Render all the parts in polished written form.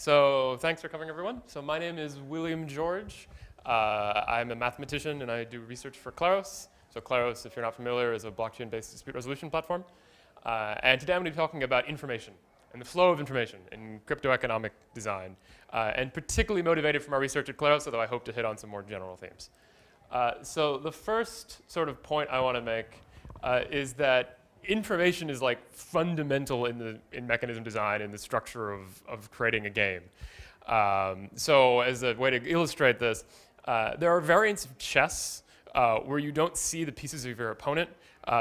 So thanks for coming, everyone. So my name is William George. I'm a mathematician, and I do research for Kleros. So Kleros, if you're not familiar, is a blockchain-based dispute resolution platform. And today I'm going to be talking about information and the flow of information in cryptoeconomic design, and particularly motivated from our research at Kleros, although I hope to hit on some more general themes. So the first sort of point I want to make is that information is like fundamental in mechanism design, in the structure of creating a game. So as a way to illustrate this, there are variants of chess where you don't see the pieces of your opponent.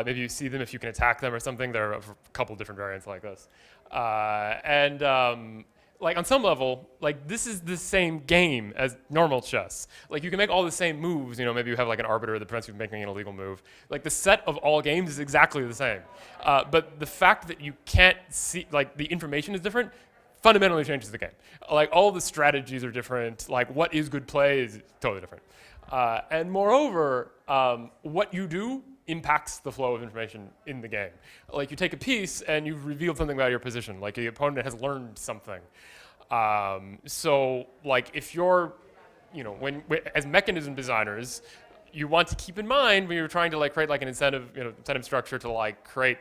Maybe you see them if you can attack them or something. There are a couple different variants like this. Like on some level, like this is the same game as normal chess. Like you can make all the same moves, you know, maybe you have like an arbiter that prevents you from making an illegal move. Like the set of all games is exactly the same. But the fact that you can't see, like the information is different, fundamentally changes the game. Like all the strategies are different, like what is good play is totally different. And moreover, what you do impacts the flow of information in the game. Like you take a piece and you've revealed something about your position, like the opponent has learned something. So like if you're, you know, as mechanism designers, you want to keep in mind when you're trying to like create like an incentive structure to like create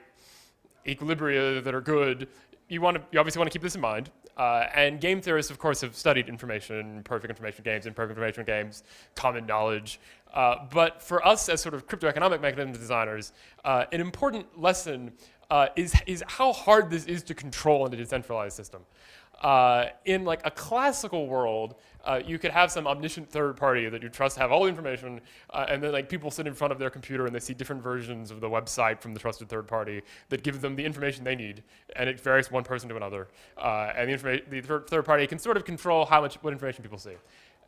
equilibria that are good, you obviously want to keep this in mind. And game theorists, of course, have studied information, perfect information games, imperfect information games, common knowledge. But for us as sort of cryptoeconomic mechanism designers, an important lesson is how hard this is to control in a decentralized system. In like a classical world, you could have some omniscient third party that you trust have all the information, and then like people sit in front of their computer and they see different versions of the website from the trusted third party that gives them the information they need, and it varies from one person to another. And the third party can sort of control what information people see.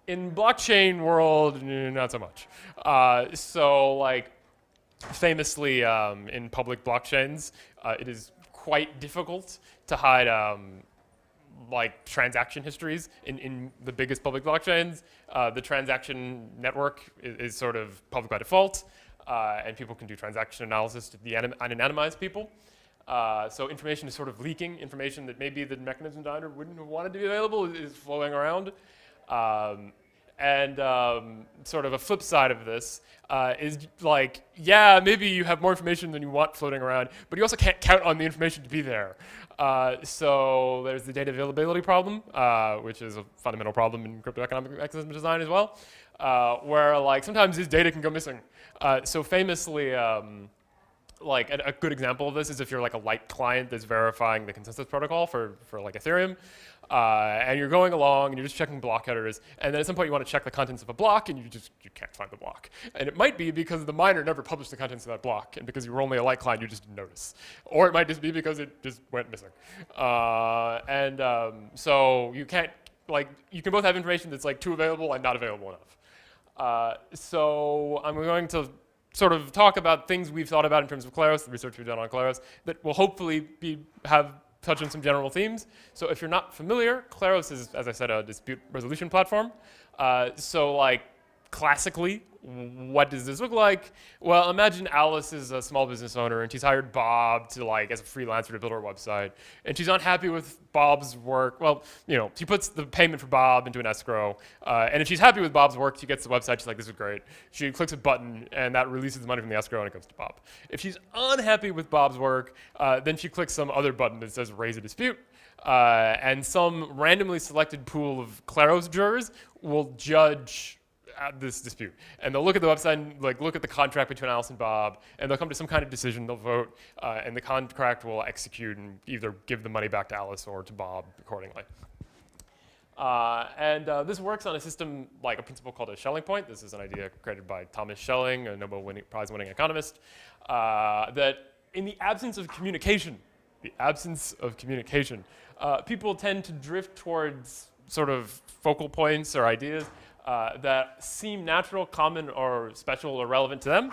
In blockchain world, not so much. So like famously in public blockchains, it is quite difficult to hide like transaction histories in the biggest public blockchains. The transaction network is sort of public by default, and people can do transaction analysis to de-anonymize people. So information is sort of leaking. Information that maybe the mechanism designer wouldn't have wanted to be available is flowing around. Sort of a flip side of this is like, yeah, maybe you have more information than you want floating around, but you also can't count on the information to be there. So there's the data availability problem, which is a fundamental problem in cryptoeconomic mechanism design as well, where like sometimes this data can go missing. So famously, like a good example of this is if you're like a light client that's verifying the consensus protocol for like Ethereum, and you're going along and you're just checking block headers, and then at some point you want to check the contents of a block and you can't find the block. And it might be because the miner never published the contents of that block, and because you were only a light client you just didn't notice. Or it might just be because it just went missing. So you can't, like, you can both have information that's like too available and not available enough. So I'm going to sort of talk about things we've thought about in terms of Kleros, the research we've done on Kleros, that will hopefully touch on some general themes. So if you're not familiar, Kleros is, as I said, a dispute resolution platform. So like classically, what does this look like? Well, imagine Alice is a small business owner and she's hired Bob to like as a freelancer to build her website, and she's unhappy with Bob's work. Well, you know, she puts the payment for Bob into an escrow, and if she's happy with Bob's work, she gets the website. She's like, this is great. She clicks a button and that releases the money from the escrow and it goes to Bob. If she's unhappy with Bob's work, then she clicks some other button that says raise a dispute, and some randomly selected pool of Kleros jurors will judge this dispute, and they'll look at the website and like look at the contract between Alice and Bob, and they'll come to some kind of decision. They'll vote, and the contract will execute and either give the money back to Alice or to Bob accordingly. This works on a system like a principle called a Schelling Point. This is an idea created by Thomas Schelling, a Nobel Prize-winning economist, that in the absence of communication, people tend to drift towards sort of focal points or ideas that seem natural, common, or special or relevant to them.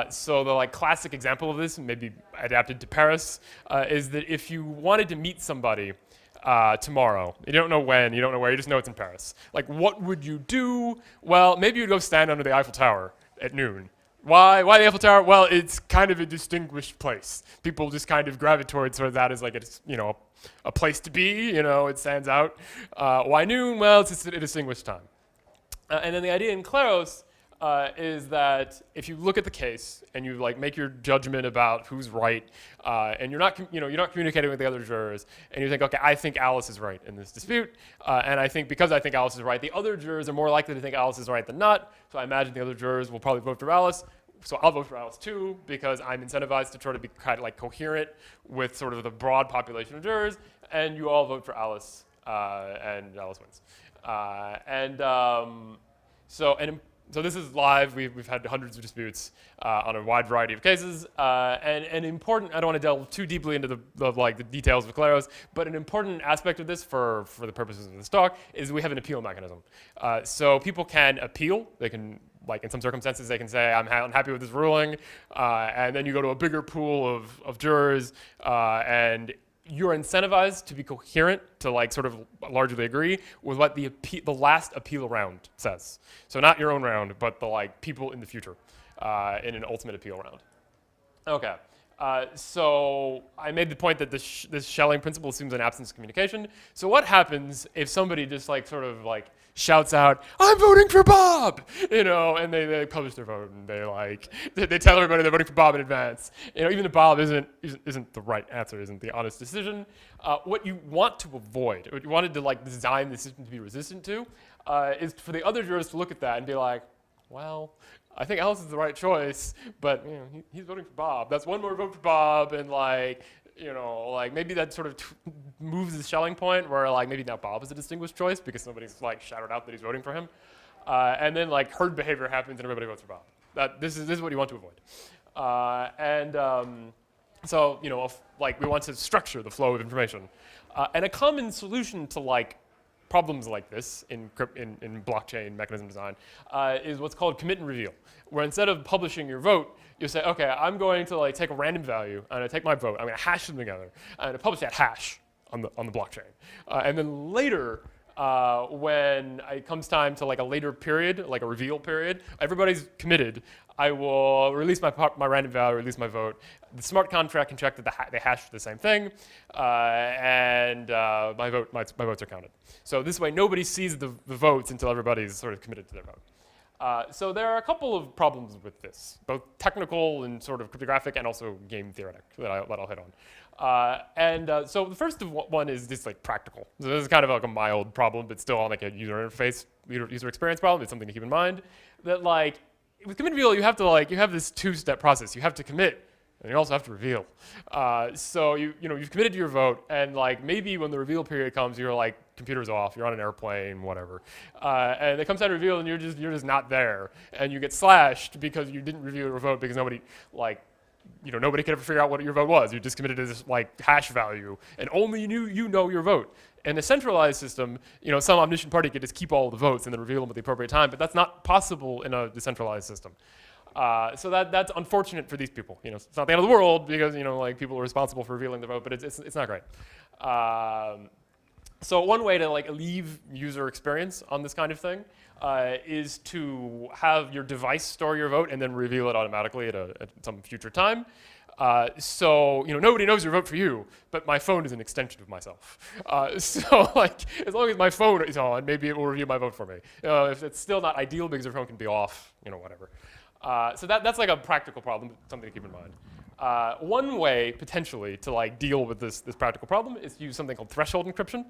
So the like classic example of this, maybe adapted to Paris, is that if you wanted to meet somebody tomorrow, you don't know when, you don't know where, you just know it's in Paris. Like, what would you do? Well, maybe you'd go stand under the Eiffel Tower at noon. Why the Eiffel Tower? Well, it's kind of a distinguished place. People just kind of gravitate toward that as like a place to be. It stands out. Why noon? Well, it's just a distinguished time. And then the idea in Kleros is that if you look at the case and you like make your judgment about who's right, and you're not communicating with the other jurors, and you think, okay, I think Alice is right in this dispute, and I think because I think Alice is right, the other jurors are more likely to think Alice is right than not. So I imagine the other jurors will probably vote for Alice. So I'll vote for Alice too because I'm incentivized to try to be kind of like coherent with sort of the broad population of jurors, and you all vote for Alice, and Alice wins. So this is live. We've had hundreds of disputes on a wide variety of cases, and important. I don't want to delve too deeply into the details of Kleros, but an important aspect of this for the purposes of this talk is we have an appeal mechanism. So people can appeal. They can, like in some circumstances, they can say I'm unhappy with this ruling, and then you go to a bigger pool of jurors, and you're incentivized to be coherent, to like sort of largely agree with what the last appeal round says. So not your own round, but the like people in the future in an ultimate appeal round. Okay. So I made the point that this Schelling principle assumes an absence of communication. So what happens if somebody just like sort of like shouts out, "I'm voting for Bob," and they publish their vote and they tell everybody they're voting for Bob in advance. Even if Bob isn't the right answer, isn't the honest decision. What you want to avoid, what you wanted to like design the system to be resistant to, is for the other jurors to look at that and be like, well, I think Alice is the right choice, but he's voting for Bob. That's one more vote for Bob, and maybe that sort of moves the Schelling point where like maybe now Bob is a distinguished choice because somebody's like shouted out that he's voting for him, and then like herd behavior happens and everybody votes for Bob. This is what you want to avoid, so we want to structure the flow of information, and a common solution to like problems like this in blockchain mechanism design is what's called commit and reveal, where instead of publishing your vote, you say, okay, I'm going to like take a random value and I take my vote, I'm going to hash them together, and I'm going to publish that hash on the blockchain, and then later, when it comes time to like a later period, like a reveal period, everybody's committed. I will release my random value, release my vote. The smart contract can check that they hashed the same thing, and my votes are counted. So this way, nobody sees the votes until everybody's sort of committed to their vote. So there are a couple of problems with this, both technical and sort of cryptographic, and also game theoretic that I'll hit on. So the first one is just like practical. So this is kind of like a mild problem, but still on like a user interface, user experience problem. It's something to keep in mind. That like with commit and reveal, you have this two-step process. You have to commit, and you also have to reveal. So you've committed to your vote, and like maybe when the reveal period comes, you're like computer's off, you're on an airplane, whatever, and it comes time to reveal, and you're just not there, and you get slashed because you didn't reveal your vote because nobody nobody could ever figure out what your vote was. You just committed to this like hash value, and only you know your vote. In a centralized system, some omniscient party could just keep all the votes and then reveal them at the appropriate time, but that's not possible in a decentralized system. So that's unfortunate for these people. It's not the end of the world because people are responsible for revealing the vote, but it's not great. So one way to like leave user experience on this kind of thing is to have your device store your vote and then reveal it automatically at some future time. So nobody knows your vote for you, but my phone is an extension of myself. So like as long as my phone is on, maybe it will reveal my vote for me. If it's still not ideal because your phone can be off, whatever. So that's like a practical problem, something to keep in mind. One way potentially to like deal with this practical problem is to use something called threshold encryption.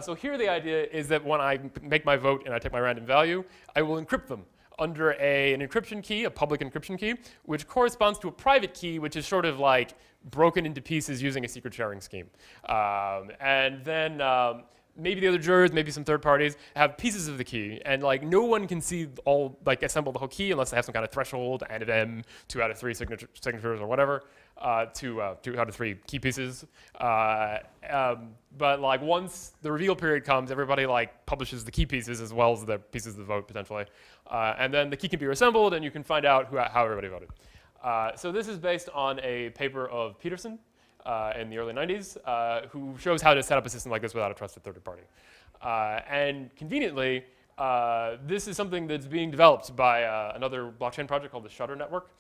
So here the idea is that when I make my vote and I take my random value, I will encrypt them under an encryption key, a public encryption key, which corresponds to a private key, which is sort of like broken into pieces using a secret sharing scheme. And then maybe the other jurors, maybe some third parties have pieces of the key, and like no one can see all like assemble the whole key unless they have some kind of threshold, N of M, 2 out of 3 signatures or whatever, 2 out of 3 key pieces. But like once the reveal period comes, everybody like publishes the key pieces as well as the pieces of the vote potentially, and then the key can be reassembled, and you can find out how everybody voted. So this is based on a paper of Peterson in the early 90s, who shows how to set up a system like this without a trusted third party. And conveniently, This is something that's being developed by another blockchain project called the Shutter Network,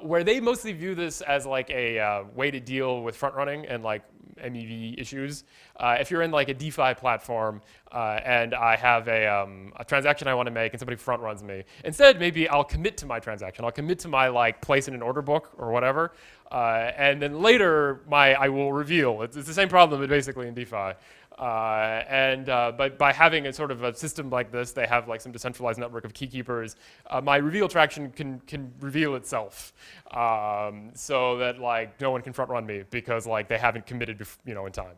where they mostly view this as like a way to deal with front running and like MEV issues. If you're in like a DeFi platform and I have a transaction I want to make and somebody front runs me, instead maybe I'll commit to my transaction. I'll commit to my like place in an order book or whatever, and then later I will reveal. It's the same problem, but basically in DeFi. But by having a sort of a system like this, they have like some decentralized network of keykeepers. My reveal traction can reveal itself, so that like no one can front run me because like they haven't committed, in time.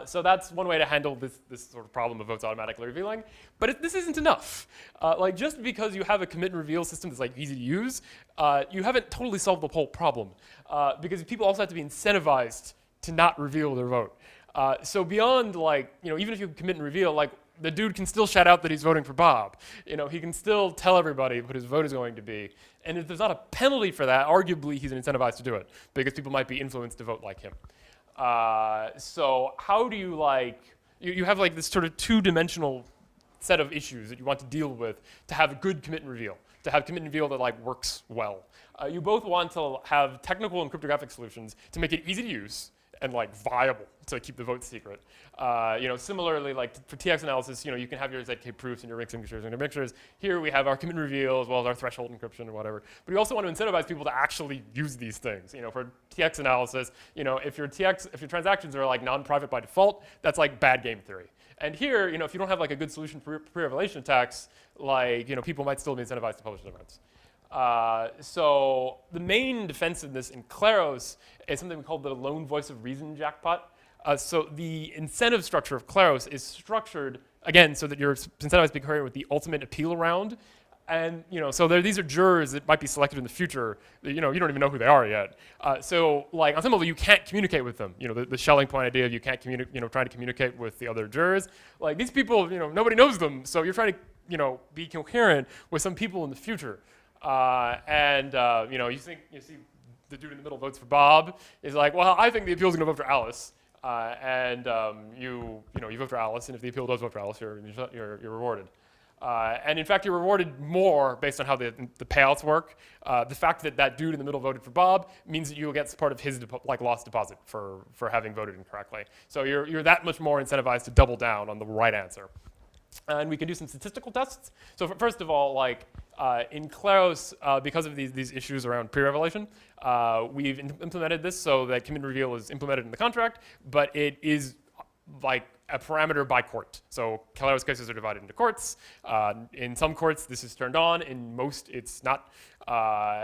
So that's one way to handle this sort of problem of votes automatically revealing. But this isn't enough. Like just because you have a commit and reveal system that's like easy to use, you haven't totally solved the whole problem, because people also have to be incentivized to not reveal their vote. So beyond like, even if you commit and reveal, like the dude can still shout out that he's voting for Bob. He can still tell everybody what his vote is going to be. And if there's not a penalty for that, arguably he's incentivized to do it because people might be influenced to vote like him. So how do you you have like this sort of two-dimensional set of issues that you want to deal with to have a good commit and reveal, to have commit and reveal that like works well. You both want to have technical and cryptographic solutions to make it easy to use and like viable to keep the vote secret. Similarly, like for TX analysis, you can have your ZK proofs and your ring signatures and your mixtures. Here we have our commit and reveal as well as our threshold encryption and whatever. But we also want to incentivize people to actually use these things. For TX analysis, if your transactions are like non-private by default, that's like bad game theory. And here, if you don't have like a good solution for pre-revelation attacks, people might still be incentivized to publish their votes. So the main defense of this in Kleros is something we call the lone voice of reason jackpot. So the incentive structure of Kleros is structured, again, so that you're incentivized to be coherent with the ultimate appeal round. And so these are jurors that might be selected in the future. You don't even know who they are yet. So like on some level, you can't communicate with them. The Schelling Point idea of you can't trying to communicate with the other jurors. Like these people, nobody knows them. So you're trying to be coherent with some people in the future. You see the dude in the middle votes for Bob is like, well, I think the appeal is going to vote for Alice, you vote for Alice, and if the appeal does vote for Alice, you're rewarded. And in fact, you're rewarded more based on how the payouts work. The fact that that dude in the middle voted for Bob means that you'll get part of his lost deposit for having voted incorrectly. So you're that much more incentivized to double down on the right answer. And we can do some statistical tests. So first of all, in Kleros, because of these issues around pre-revelation, we've implemented this so that commit and reveal is implemented in the contract, but it is like a parameter by court. So Kleros cases are divided into courts. In some courts, this is turned on. In most, it's not,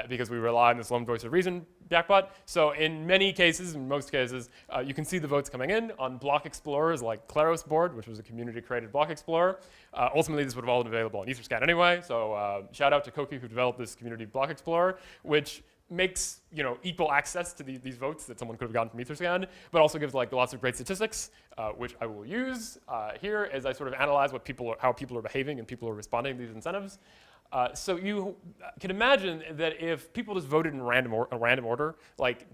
because we rely on this lone voice of reason jackpot. So in many cases, in most cases, you can see the votes coming in on block explorers like Kleros board, which was a community-created block explorer. Ultimately, this would have all been available on Etherscan anyway. So shout out to Koki who developed this community block explorer, which makes equal access to these votes that someone could have gotten from Etherscan, but also gives lots of great statistics, which I will use here as I sort of analyze how people are behaving and people are responding to these incentives. So you can imagine that if people just voted in a random order,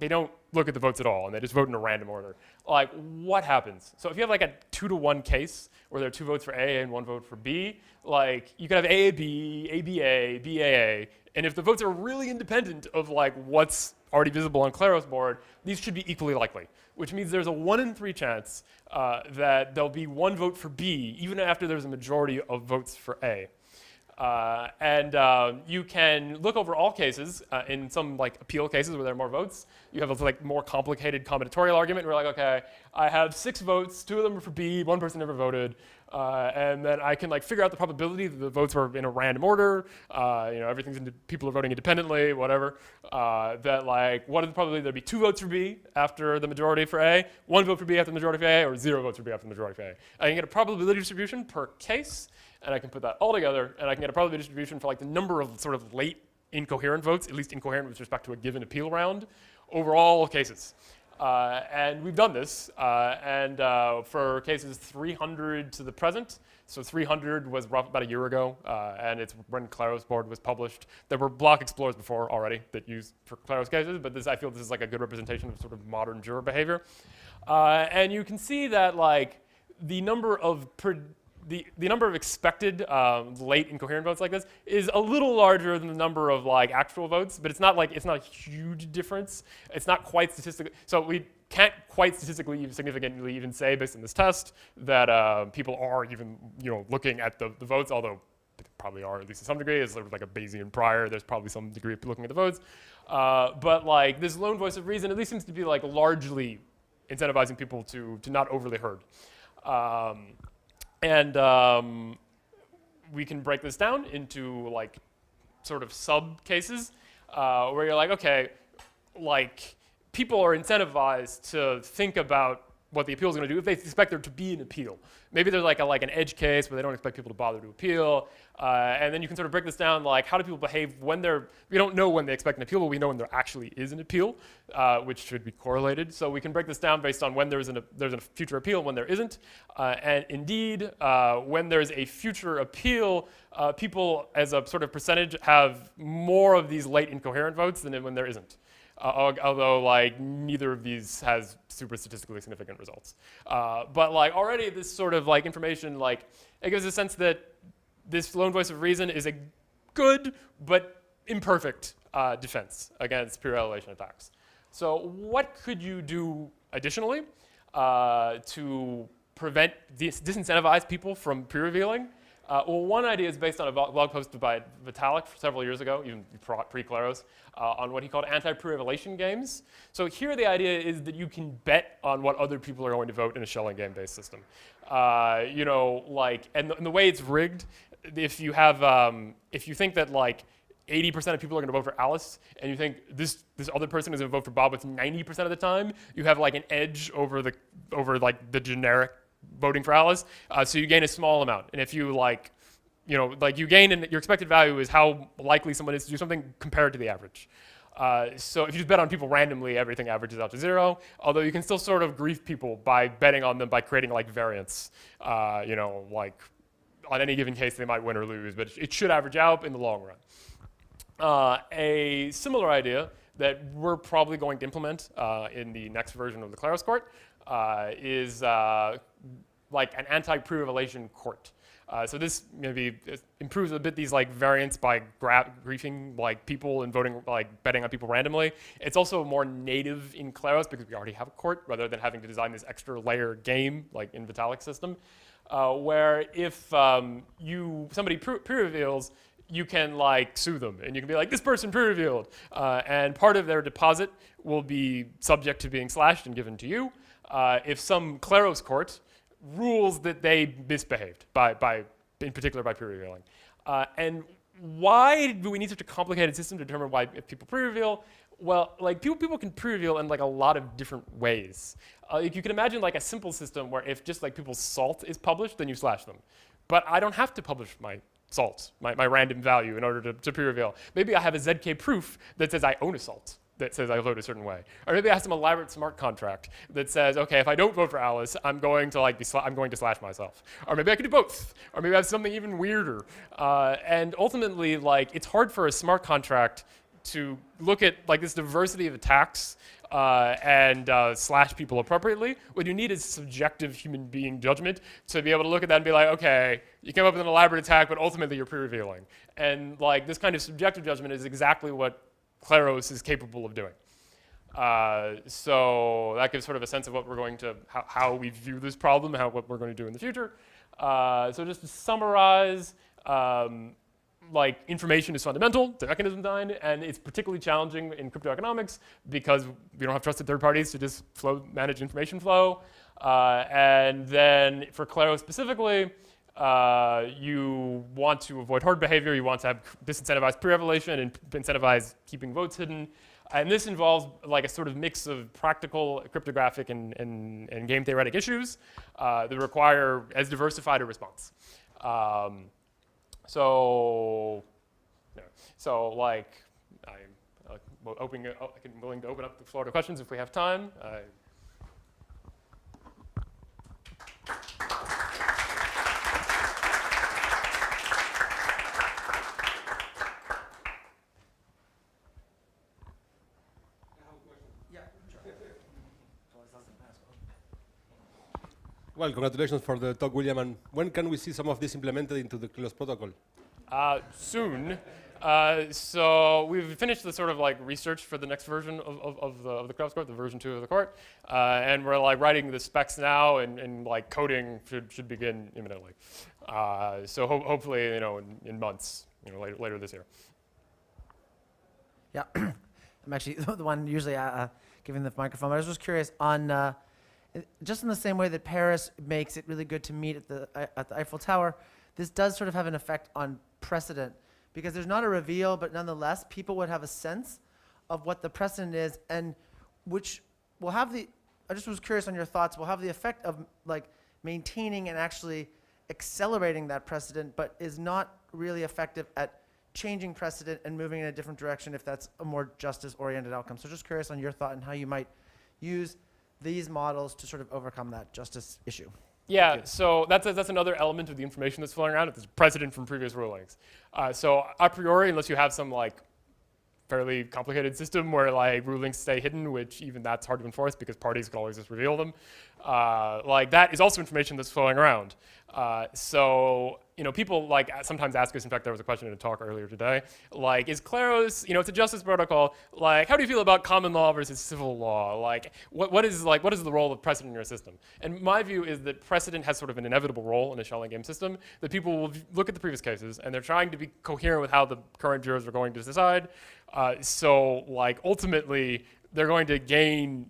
they don't look at the votes at all and they just vote in a random order, what happens? So if you have a 2-to-1 case where there are 2 votes for A and 1 vote for B, you could have AAB, ABA, BAA, and if the votes are really independent of what's already visible on Kleros board, these should be equally likely, which means there's a 1 in 3 chance that there'll be 1 vote for B, even after there's a majority of votes for A. You can look over all cases. In some appeal cases where there are more votes, you have a more complicated combinatorial argument. Where okay, I have 6 votes, 2 of them are for B, 1 person never voted, and then I can figure out the probability that the votes were in a random order. Everything's people are voting independently, whatever. What is the probability there'd be 2 votes for B after the majority for A, 1 vote for B after the majority for A, or 0 votes for B after the majority for A? I can get a probability distribution per case. And I can put that all together, and I can get a probability distribution for the number of sort of late incoherent votes, at least incoherent with respect to a given appeal round, over all cases. And we've done this, for cases 300 to the present. So 300 was about a year ago, and it's when Kleros board was published. There were block explorers before already that used for Kleros cases, but I feel this is a good representation of sort of modern juror behavior. And you can see that the number of the number of expected late incoherent votes like this is a little larger than the number of like actual votes, but it's not a huge difference. It's not quite statistically. So we can't quite statistically significantly even say based on this test that people are even looking at the votes, although they probably are at least to some degree. It's like a Bayesian prior. There's probably some degree of looking at the votes, but like this lone voice of reason at least seems to be like largely incentivizing people to not overly herd. We can break this down into like sort of sub cases where you're like, okay, like people are incentivized to think about what the appeal is going to do if they expect there to be an appeal. Maybe there's like an edge case where they don't expect people to bother to appeal, and then you can sort of break this down like how do people behave when we don't know when they expect an appeal, but we know when there actually is an appeal, which should be correlated. So we can break this down based on when there's a future appeal and when there isn't. And indeed, when there's a future appeal, people as a sort of percentage have more of these late incoherent votes than when there isn't. Although like neither of these has super statistically significant results. But like already this sort of like information, like it gives a sense that this lone voice of reason is a good but imperfect defense against pre-revelation attacks. So what could you do additionally to prevent disincentivize people from pre-revealing? Well, one idea is based on a blog post by Vitalik several years ago, even pre-Kleros, on what he called anti-Prevelation games. So here the idea is that you can bet on what other people are going to vote in a Schelling game-based system. And the way it's rigged, if you think that like 80% of people are going to vote for Alice, and you think this other person is going to vote for Bob with 90% of the time, you have like an edge over the generic voting for Alice, so you gain a small amount. And if you you gain, and your expected value is how likely someone is to do something compared to the average. So if you just bet on people randomly, everything averages out to 0. Although you can still sort of grief people by betting on them by creating like variance. Like on any given case they might win or lose, but it should average out in the long run. A similar idea that we're probably going to implement in the next version of the Kleros court is like an anti-Prevelation court. So this maybe improves a bit these like variants by griefing like people and voting, like betting on people randomly. It's also more native in Kleros because we already have a court rather than having to design this extra layer game like in Vitalik's system, where if somebody pre-reveals, you can like sue them and you can be like, this person pre-revealed, and part of their deposit will be subject to being slashed and given to you. If some Kleros court rules that they misbehaved in particular by pre-revealing. And why do we need such a complicated system to determine why if people pre-reveal? Well, like people can pre-reveal in like a lot of different ways. If you can imagine like a simple system where if just like people's salt is published, then you slash them. But I don't have to publish my salt, my random value in order to pre-reveal. Maybe I have a ZK proof that says I own a salt, that says I vote a certain way. Or maybe I have some elaborate smart contract that says, okay, if I don't vote for Alice, I'm going to slash myself. Or maybe I could do both. Or maybe I have something even weirder. And ultimately, like, it's hard for a smart contract to look at like this diversity of attacks and slash people appropriately. What you need is subjective human being judgment to be able to look at that and be like, okay, you came up with an elaborate attack, but ultimately you're pre-revealing. And like this kind of subjective judgment is exactly what Kleros is capable of doing. So that gives sort of a sense of what we're going to, how we view this problem, what we're going to do in the future. So just to summarize, like information is fundamental to mechanism design, and it's particularly challenging in cryptoeconomics because we don't have trusted third parties to just manage information flow. And then for Kleros specifically, you want to avoid herd behavior, you want to have disincentivize pre-revelation and incentivize keeping votes hidden. And this involves like a sort of mix of practical, cryptographic, and game theoretic issues that require as diversified a response. So like I'm willing to open up the floor to questions if we have time. Well, congratulations for the talk, William. And when can we see some of this implemented into the Kleros protocol? Soon. So we've finished the sort of like research for the next version of the Kleros court, the version 2 of the court, and we're like writing the specs now, and like coding should begin imminently. So hopefully, in months, later this year. Yeah, I'm actually the one usually giving the microphone. But I was just curious on just in the same way that Paris makes it really good to meet at the Eiffel Tower, this does sort of have an effect on precedent, because there's not a reveal, but nonetheless, people would have a sense of what the precedent is, and which will have the, I just was curious on your thoughts, will have the effect of like maintaining and actually accelerating that precedent, but is not really effective at changing precedent and moving in a different direction if that's a more justice-oriented outcome. So just curious on your thought and how you might use these models to sort of overcome that justice issue. Yeah, so that's another element of the information that's flowing around. It's precedent from previous rulings. So a priori, unless you have some like fairly complicated system where like rulings stay hidden, which even that's hard to enforce because parties can always just reveal them, like that is also information that's flowing around. So people like sometimes ask us. In fact, there was a question in a talk earlier today. Like, is Kleros, it's a justice protocol. Like, how do you feel about common law versus civil law? Like, what is the role of precedent in your system? And my view is that precedent has sort of an inevitable role in a Schelling game system. That people will look at the previous cases and they're trying to be coherent with how the current jurors are going to decide. So, like, ultimately, they're going to gain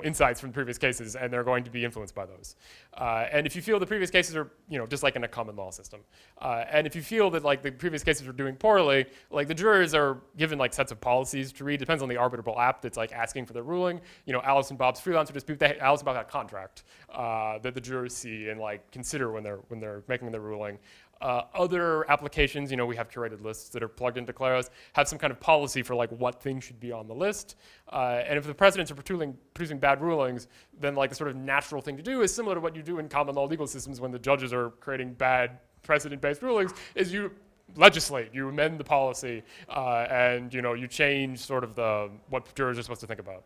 insights from previous cases, and they're going to be influenced by those. And if you feel the previous cases are, just like in a common law system, and if you feel that like the previous cases are doing poorly, like the jurors are given like sets of policies to read. Depends on the arbitrable app that's like asking for their ruling. Alice and Bob's freelancer dispute. Alice and Bob had a contract that the jurors see and like consider when they're making their ruling. Other applications, we have curated lists that are plugged into Kleros, have some kind of policy for like what things should be on the list. And if the precedents are producing bad rulings, then like the sort of natural thing to do is similar to what you do in common law legal systems when the judges are creating bad precedent-based rulings, is you legislate, you amend the policy, and you change sort of what jurors are supposed to think about.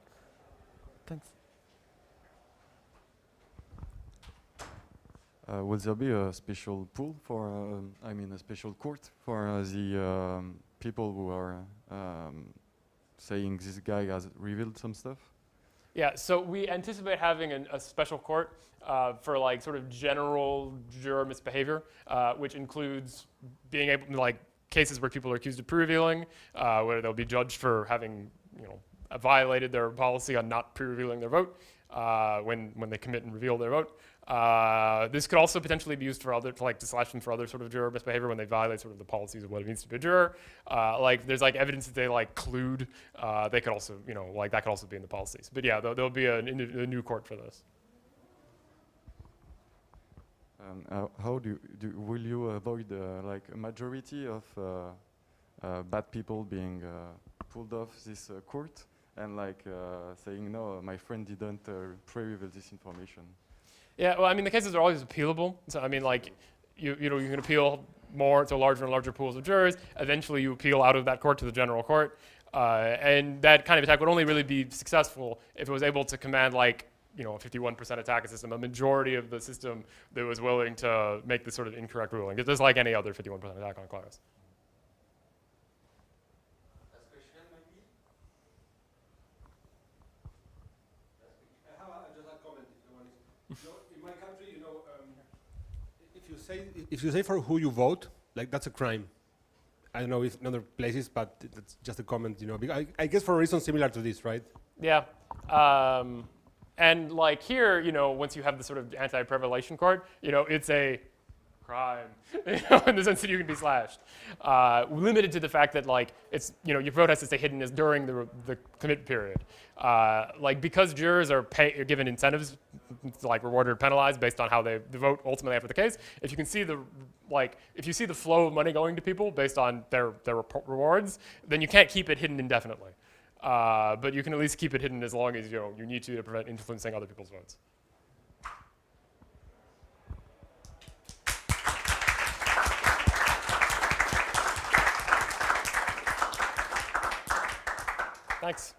Thanks. Will there be a special pool for, a special court for the people who are saying this guy has revealed some stuff? Yeah, so we anticipate having a special court for like sort of general juror misbehavior, which includes being able to like cases where people are accused of pre-revealing, where they'll be judged for having violated their policy on not pre-revealing their vote when they commit and reveal their vote. This could also potentially be used to slash them for other sort of juror misbehavior when they violate sort of the policies of what it means to be a juror. Like there's like evidence that they like collude. They could also, that could also be in the policies. But yeah, there'll be a new court for this. How will you avoid like a majority of bad people being pulled off this court and like saying no, my friend didn't pre-reveal this information? Yeah, well, the cases are always appealable. So, like, you can appeal more to larger and larger pools of jurors. Eventually, you appeal out of that court to the general court. And that kind of attack would only really be successful if it was able to command, like, a 51% attack system, a majority of the system that was willing to make this sort of incorrect ruling. Just like any other 51% attack on Kleros. If you say for who you vote, like that's a crime. I don't know if in other places, but it's just a comment, because I guess for a reason similar to this, right? Yeah. And like here, once you have the sort of Antiprevelation court, it's a crime, in the sense that you can be slashed. Limited to the fact that like it's, your vote has to stay hidden as during the commit period. Like because jurors are given incentives, like rewarded or penalized based on how they vote ultimately after the case. If you can see if you see the flow of money going to people based on their rewards, then you can't keep it hidden indefinitely. But you can at least keep it hidden as long as you need to prevent influencing other people's votes. Thanks.